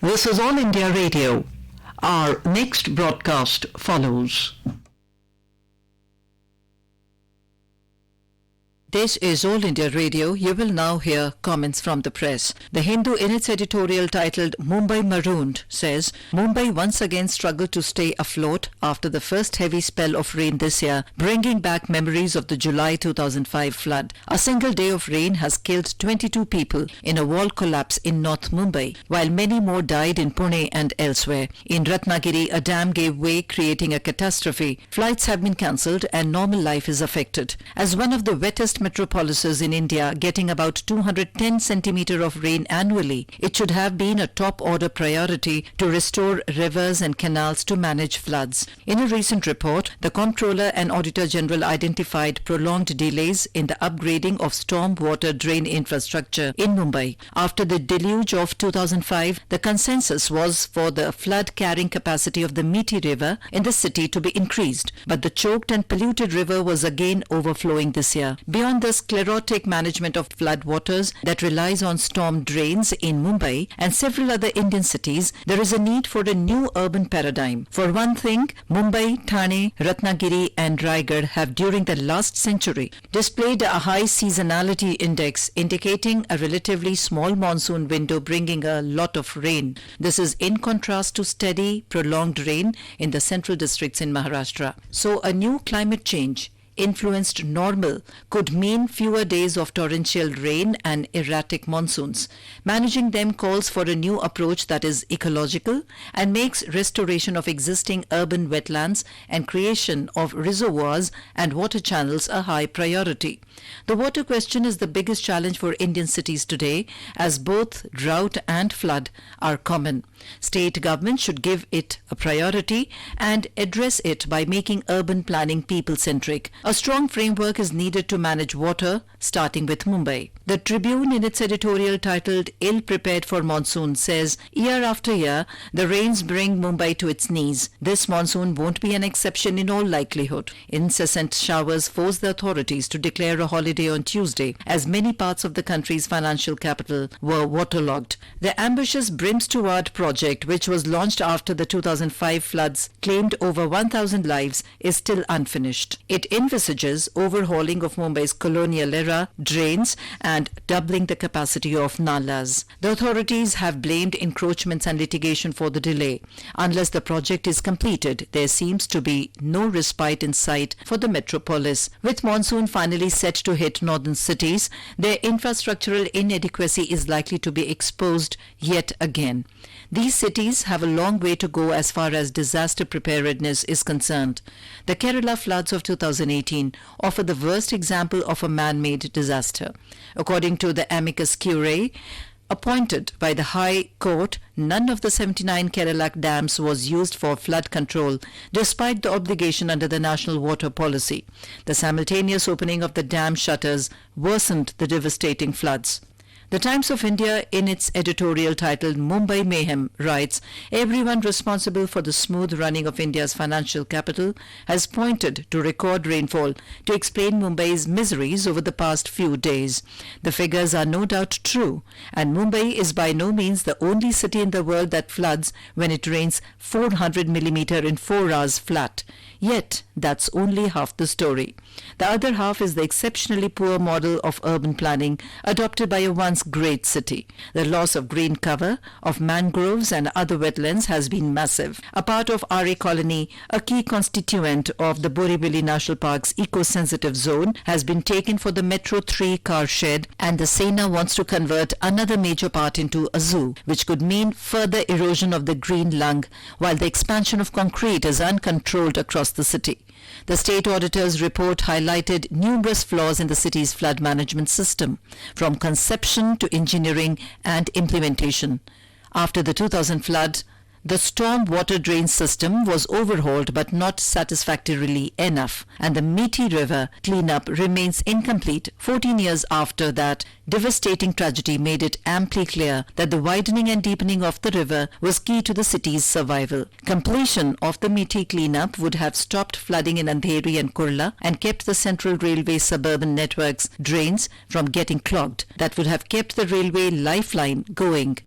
This is All India Radio. Our next broadcast follows. This is All India Radio. You will now hear comments from the press. The Hindu, in its editorial titled Mumbai Marooned, says Mumbai once again struggled to stay afloat after the first heavy spell of rain this year, bringing back memories of the July 2005 flood. A single day of rain has killed 22 people in a wall collapse in North Mumbai, while many more died in Pune and elsewhere. In Ratnagiri, a dam gave way, creating a catastrophe. Flights have been cancelled and normal life is affected. As one of the wettest metropolises in India, getting about 210 centimetre of rain annually, it should have been a top-order priority to restore rivers and canals to manage floods. In a recent report, the Comptroller and Auditor General identified prolonged delays in the upgrading of storm water drain infrastructure in Mumbai. After the deluge of 2005, the consensus was for the flood-carrying capacity of the Methi River in the city to be increased, but the choked and polluted river was again overflowing this year. Beyond the sclerotic management of flood waters that relies on storm drains in Mumbai and several other Indian cities, there is a need for a new urban paradigm. For one thing, Mumbai, Thane, Ratnagiri and Raigad have during the last century displayed a high seasonality index indicating a relatively small monsoon window bringing a lot of rain. This is in contrast to steady, prolonged rain in the central districts in Maharashtra. So a new climate change influenced normal could mean fewer days of torrential rain and erratic monsoons. Managing them calls for a new approach that is ecological and makes restoration of existing urban wetlands and creation of reservoirs and water channels a high priority. The water question is the biggest challenge for Indian cities today, as both drought and flood are common. State governments should give it a priority and address it by making urban planning people-centric. A strong framework is needed to manage water, starting with Mumbai. The Tribune, in its editorial titled Ill Prepared for Monsoon, says, year after year, the rains bring Mumbai to its knees. This monsoon won't be an exception in all likelihood. Incessant showers force the authorities to declare a holiday on Tuesday, as many parts of the country's financial capital were waterlogged. The ambitious Brimsteward project, which was launched after the 2005 floods claimed over 1,000 lives, is still unfinished. It envisages overhauling of Mumbai's colonial-era drains and doubling the capacity of nalas. The authorities have blamed encroachments and litigation for the delay. Unless the project is completed, there seems to be no respite in sight for the metropolis. With monsoon finally set to hit northern cities, their infrastructural inadequacy is likely to be exposed yet again. These cities have a long way to go as far as disaster preparedness is concerned. The Kerala floods of 2018 offer the worst example of a man-made disaster. According to the amicus curiae appointed by the High Court, none of the 79 Kerala dams was used for flood control, despite the obligation under the National Water Policy. The simultaneous opening of the dam shutters worsened the devastating floods. The Times of India, in its editorial titled Mumbai Mayhem, writes, everyone responsible for the smooth running of India's financial capital has pointed to record rainfall to explain Mumbai's miseries over the past few days. The figures are no doubt true, and Mumbai is by no means the only city in the world that floods when it rains 400 millimeter in 4 hours flat. Yet, that's only half the story. The other half is the exceptionally poor model of urban planning adopted by a once great city. The loss of green cover, of mangroves and other wetlands has been massive. A part of RA Colony, a key constituent of the Borivali National Park's eco-sensitive zone, has been taken for the Metro 3 car shed, and the Sena wants to convert another major part into a zoo, which could mean further erosion of the green lung, while the expansion of concrete is uncontrolled across the city. The state auditor's report highlighted numerous flaws in the city's flood management system, from conception to engineering and implementation. After the 2000 flood, the storm water drain system was overhauled but not satisfactorily enough, and the Methi River cleanup remains incomplete 14 years after that devastating tragedy made it amply clear that the widening and deepening of the river was key to the city's survival. Completion of the Methi cleanup would have stopped flooding in Andheri and Kurla and kept the Central Railway suburban network's drains from getting clogged. That would have kept the railway lifeline going.